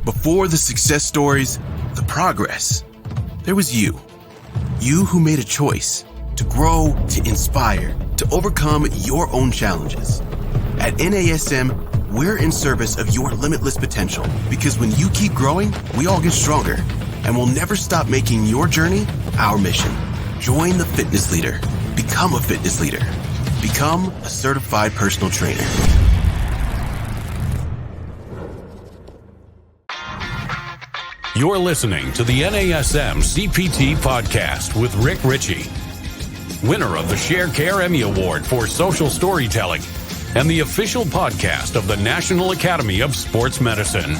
Before the success stories, the progress, there was you. You who made a choice to grow, to inspire, to overcome your own challenges. At NASM, we're in service of your limitless potential, because when you keep growing, we all get stronger, and we'll never stop making your journey our mission. Join the fitness leader. Become a fitness leader. Become a certified personal trainer. You're listening to the NASM-CPT Podcast with Richey, winner of the Share Care Emmy Award for Social Storytelling and the official podcast of the National Academy of Sports Medicine.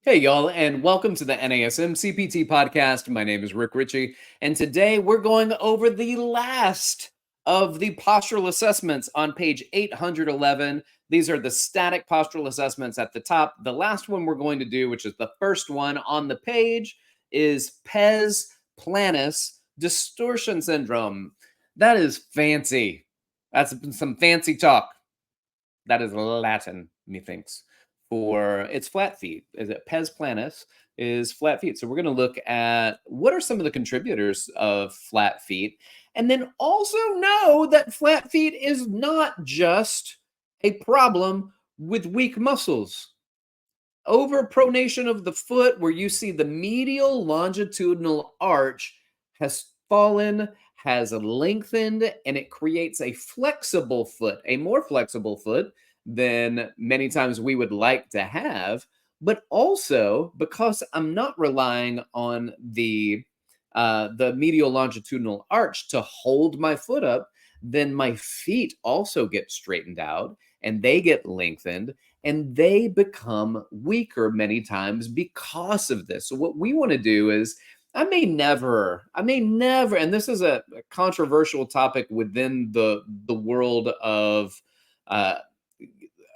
Hey, y'all, and welcome to the NASM-CPT Podcast. My name is Richey, and today we're going over the last of the postural assessments on page 811. These are the static postural assessments at the top. The last one we're going to do, which is the first one on the page, is Pes Planus Distortion Syndrome. That is fancy. That's some fancy talk. That is Latin, methinks, for it's flat feet. Is it Pes Planus is flat feet. So we're going to look at what are some of the contributors of flat feet, and then also know that flat feet is not just a problem with weak muscles. Overpronation of the foot, where you see the medial longitudinal arch has fallen, has lengthened, and it creates a flexible foot, a more flexible foot than many times we would like to have. But also, because I'm not relying on the medial longitudinal arch to hold my foot up, then my feet also get straightened out and they get lengthened and they become weaker many times because of this. So what we want to do is, I may never, and this is a controversial topic within the world of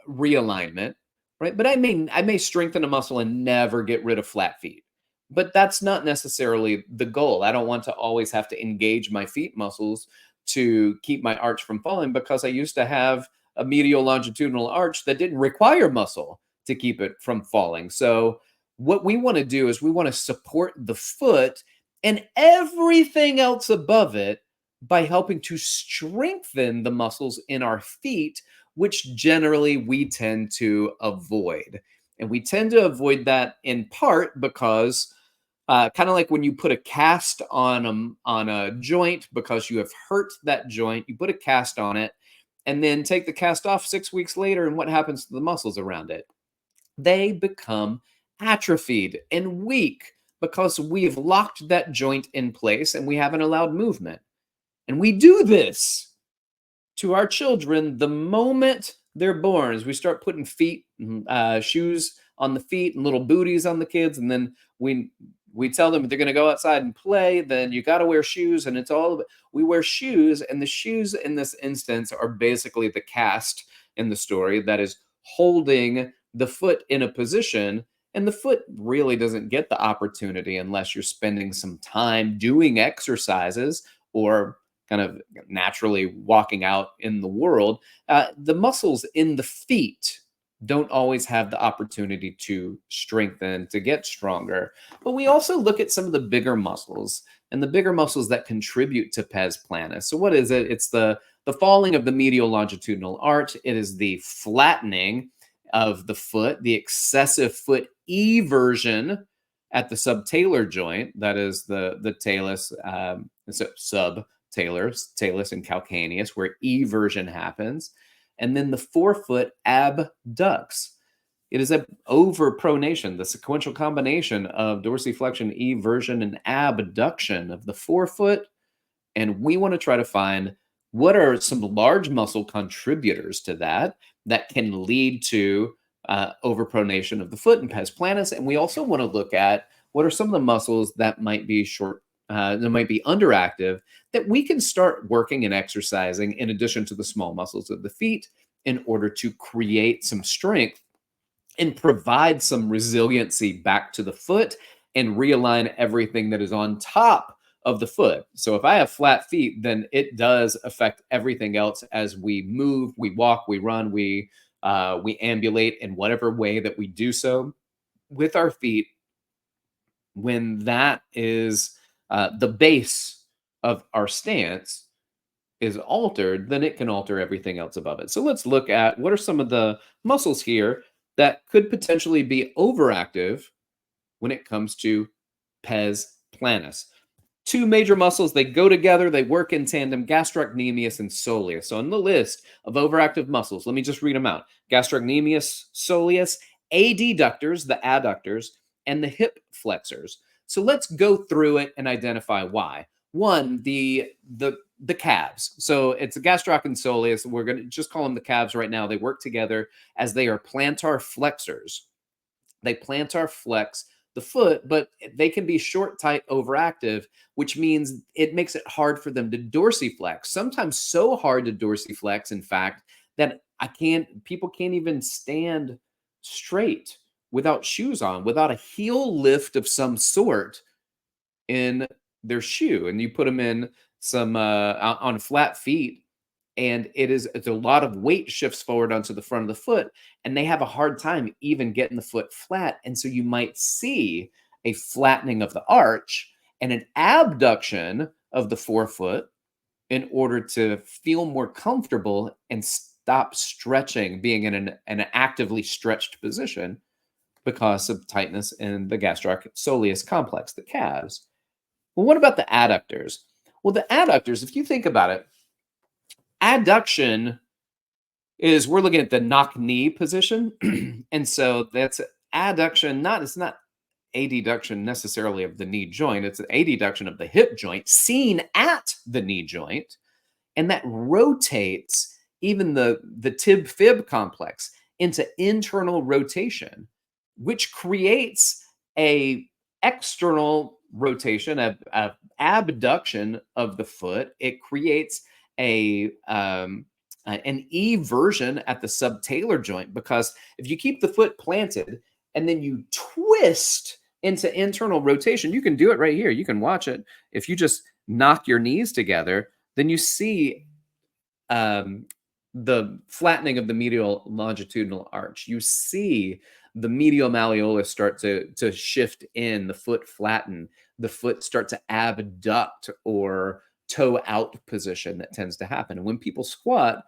realignment, right? But I may strengthen a muscle and never get rid of flat feet. But that's not necessarily the goal. I don't want to always have to engage my feet muscles to keep my arch from falling, because I used to have a medial longitudinal arch that didn't require muscle to keep it from falling. So what we want to do is we want to support the foot and everything else above it by helping to strengthen the muscles in our feet, which generally we tend to avoid. And we tend to avoid that in part because kind of like when you put a cast on a joint because you have hurt that joint, you put a cast on it and then take the cast off 6 weeks later, and what happens to the muscles around it? They become atrophied and weak because we've locked that joint in place and we haven't allowed movement. And we do this to our children the moment they're born, as we start putting shoes on the feet and little booties on the kids. And then we tell them if they're going to go outside and play, then you got to wear shoes. And it's all, we wear shoes, and the shoes in this instance are basically the cast in the story that is holding the foot in a position. And the foot really doesn't get the opportunity unless you're spending some time doing exercises or kind of naturally walking out in the world. The muscles in the feet don't always have the opportunity to strengthen, to get stronger. But we also look at some of the bigger muscles, and the bigger muscles that contribute to Pes Planus. So what is it? It's the falling of the medial longitudinal arch. It is the flattening of the foot, the excessive foot eversion at the subtalar joint, that is the talus, talus and calcaneus, where eversion happens. And then the forefoot abducts. It is an overpronation, the sequential combination of dorsiflexion, eversion, and abduction of the forefoot. And we want to try to find what are some large muscle contributors to that can lead to overpronation of the foot and Pes Planus. And we also want to look at what are some of the muscles that might be that might be underactive, that we can start working and exercising in addition to the small muscles of the feet in order to create some strength and provide some resiliency back to the foot and realign everything that is on top of the foot. So if I have flat feet, then it does affect everything else as we move, we walk, we run, we We ambulate in whatever way that we do so with our feet. When that is the base of our stance is altered, then it can alter everything else above it. So let's look at what are some of the muscles here that could potentially be overactive when it comes to pes planus. Two major muscles, they go together, they work in tandem, gastrocnemius and soleus. So on the list of overactive muscles, let me just read them out. Gastrocnemius, soleus, adductors, the adductors, and the hip flexors. So let's go through it and identify why. One, the calves. So it's a gastroc and soleus. We're going to just call them the calves right now. They work together as they are plantar flexors. They plantar flex the foot, but they can be short, tight, overactive, which means it makes it hard for them to dorsiflex. Sometimes so hard to dorsiflex, in fact, that people can't even stand straight without shoes on, without a heel lift of some sort in their shoe. And you put them in some on flat feet, and it's a lot of weight shifts forward onto the front of the foot, and they have a hard time even getting the foot flat. And so you might see a flattening of the arch and an abduction of the forefoot in order to feel more comfortable and stop stretching, being in an actively stretched position because of tightness in the gastroc soleus complex, the calves. Well, what about the adductors? Well, the adductors, if you think about it, adduction is, we're looking at the knock knee position. And so that's adduction, it's not adduction necessarily of the knee joint. It's an adduction of the hip joint seen at the knee joint. And that rotates even the tib fib complex into internal rotation, which creates a external rotation, a abduction of the foot. It creates an eversion at the subtalar joint, because if you keep the foot planted and then you twist into internal rotation, you can do it right here. You can watch it. If you just knock your knees together, then you see the flattening of the medial longitudinal arch. You see the medial malleolus start to shift in, the foot flatten, the foot start to abduct or toe out position that tends to happen. And when people squat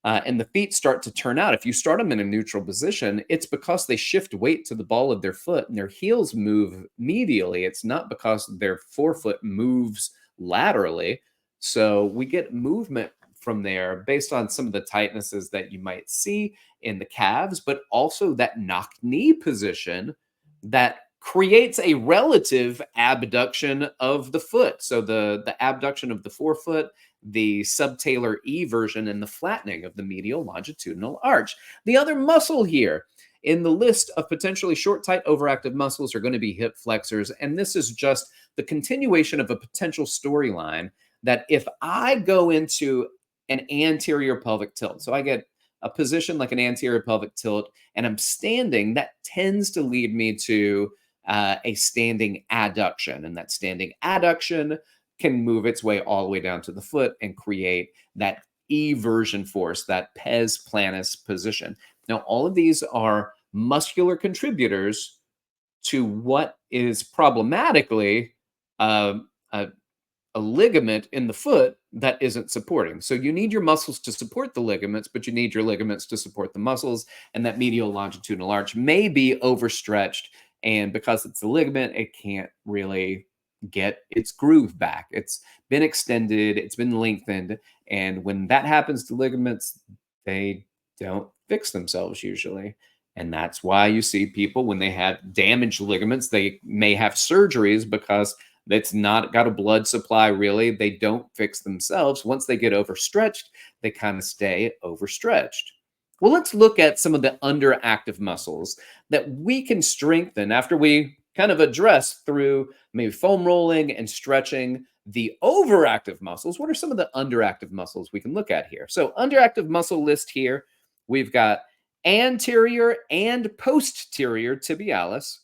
and the feet start to turn out, if you start them in a neutral position, it's because they shift weight to the ball of their foot and their heels move medially. It's not because their forefoot moves laterally. So we get movement from there based on some of the tightnesses that you might see in the calves, but also that knock knee position that creates a relative abduction of the foot. So the abduction of the forefoot, the subtalar eversion, and the flattening of the medial longitudinal arch. The other muscle here in the list of potentially short, tight, overactive muscles are going to be hip flexors. And this is just the continuation of a potential storyline that if I go into an anterior pelvic tilt, so I get a position like an anterior pelvic tilt, and I'm standing, that tends to lead me to a standing adduction. And that standing adduction can move its way all the way down to the foot and create that eversion force, that pes planus position. Now, all of these are muscular contributors to what is problematically a ligament in the foot that isn't supporting. So you need your muscles to support the ligaments, but you need your ligaments to support the muscles. And that medial longitudinal arch may be overstretched. And because it's a ligament, it can't really get its groove back. It's been extended, it's been lengthened. And when that happens to ligaments, they don't fix themselves usually. And that's why you see people, when they have damaged ligaments, they may have surgeries because it's not got a blood supply, really. They don't fix themselves. Once they get overstretched, they kind of stay overstretched. Well, let's look at some of the underactive muscles that we can strengthen after we kind of address through maybe foam rolling and stretching the overactive muscles. What are some of the underactive muscles we can look at here? So underactive muscle list here, we've got anterior and posterior tibialis,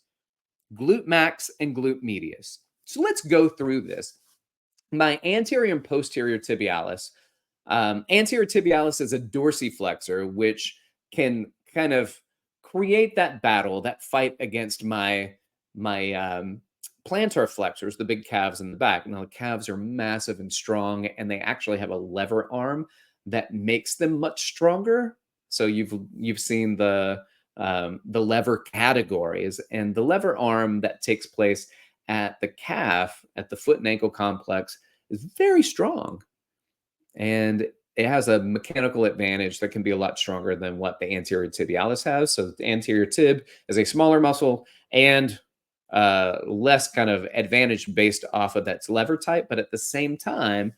glute max, and glute medius. So let's go through this. My anterior and posterior tibialis. Anterior tibialis is a dorsiflexor, which can kind of create that battle, that fight against my plantar flexors, the big calves in the back. Now, the calves are massive and strong, and they actually have a lever arm that makes them much stronger. So you've seen the lever categories, and the lever arm that takes place at the calf, at the foot and ankle complex, is very strong. And it has a mechanical advantage that can be a lot stronger than what the anterior tibialis has. So the anterior tib is a smaller muscle and less kind of advantage based off of that lever type. But at the same time,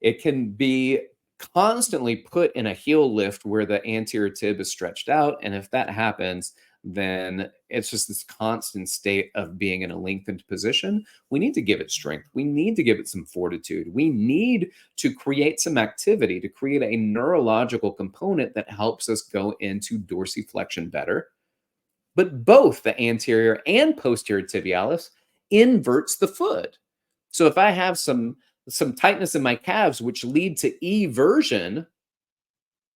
it can be constantly put in a heel lift where the anterior tib is stretched out. And if that happens, then it's just this constant state of being in a lengthened position. We need to give it strength. We need to give it some fortitude. We need to create some activity to create a neurological component that helps us go into dorsiflexion better. But both the anterior and posterior tibialis inverts the foot. So if I have some tightness in my calves, which lead to eversion,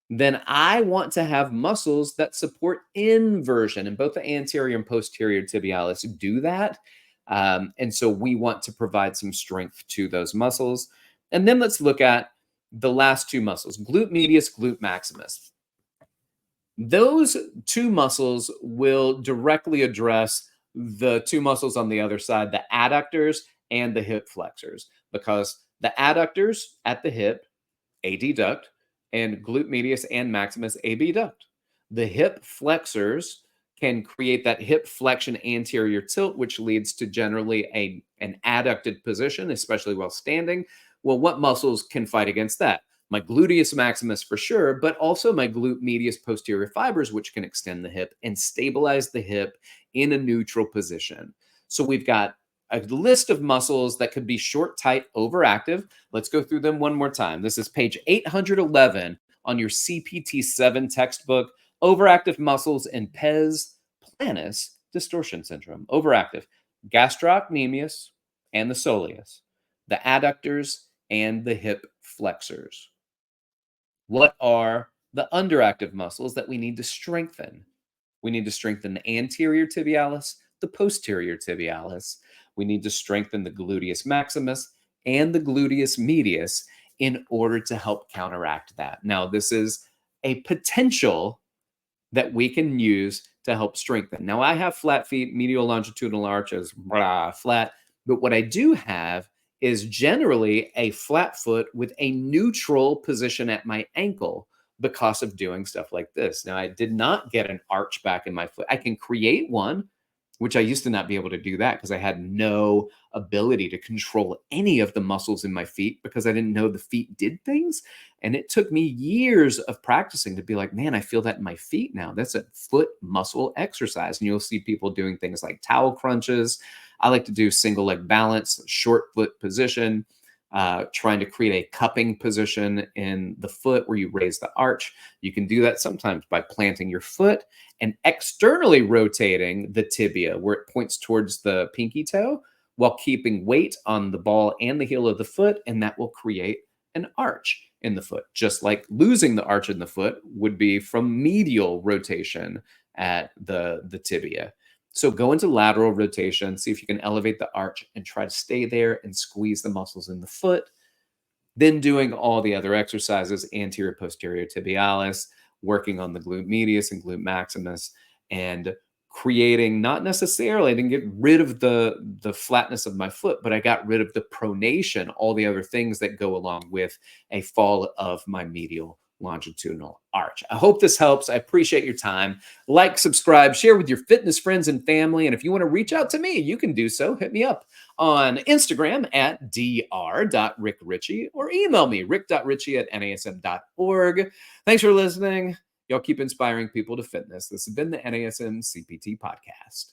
then I want to have muscles that support inversion. And both the anterior and posterior tibialis do that. And so we want to provide some strength to those muscles. And then let's look at the last two muscles, glute medius, glute maximus. Those two muscles will directly address the two muscles on the other side, the adductors and the hip flexors, because the adductors at the hip, adduct, and glute medius and maximus, abduct. The hip flexors can create that hip flexion anterior tilt, which leads to generally an adducted position, especially while standing. Well, what muscles can fight against that? My gluteus maximus for sure, but also my glute medius posterior fibers, which can extend the hip and stabilize the hip in a neutral position. So we've got a list of muscles that could be short, tight, overactive. Let's go through them one more time. This is page 811 on your CPT 7 textbook, overactive muscles in Pes Planus Distortion syndrome. Overactive, gastrocnemius and the soleus, the adductors and the hip flexors. What are the underactive muscles that we need to strengthen? We need to strengthen the anterior tibialis, the posterior tibialis. We need to strengthen the gluteus maximus and the gluteus medius in order to help counteract that. Now, this is a potential that we can use to help strengthen. Now, I have flat feet, medial longitudinal arches, flat, but what I do have is generally a flat foot with a neutral position at my ankle because of doing stuff like this. Now, I did not get an arch back in my foot. I can create one, which I used to not be able to do that because I had no ability to control any of the muscles in my feet because I didn't know the feet did things. And it took me years of practicing to be like, man, I feel that in my feet now. That's a foot muscle exercise. And you'll see people doing things like towel crunches. I like to do single leg balance, short foot position, trying to create a cupping position in the foot where you raise the arch. You can do that sometimes by planting your foot and externally rotating the tibia where it points towards the pinky toe while keeping weight on the ball and the heel of the foot, and that will create an arch in the foot, just like losing the arch in the foot would be from medial rotation at the tibia. So go into lateral rotation, see if you can elevate the arch and try to stay there and squeeze the muscles in the foot. Then doing all the other exercises, anterior, posterior tibialis, working on the glute medius and glute maximus, and creating, not necessarily, I didn't get rid of the flatness of my foot, but I got rid of the pronation, all the other things that go along with a fall of my medial longitudinal arch. I hope this helps. I appreciate your time. Like, subscribe, share with your fitness friends and family. And if you want to reach out to me, you can do so. Hit me up on Instagram at dr.rickricchey or email me, rick.richey@nasm.org. Thanks for listening. Y'all keep inspiring people to fitness. This has been the NASM-CPT Podcast.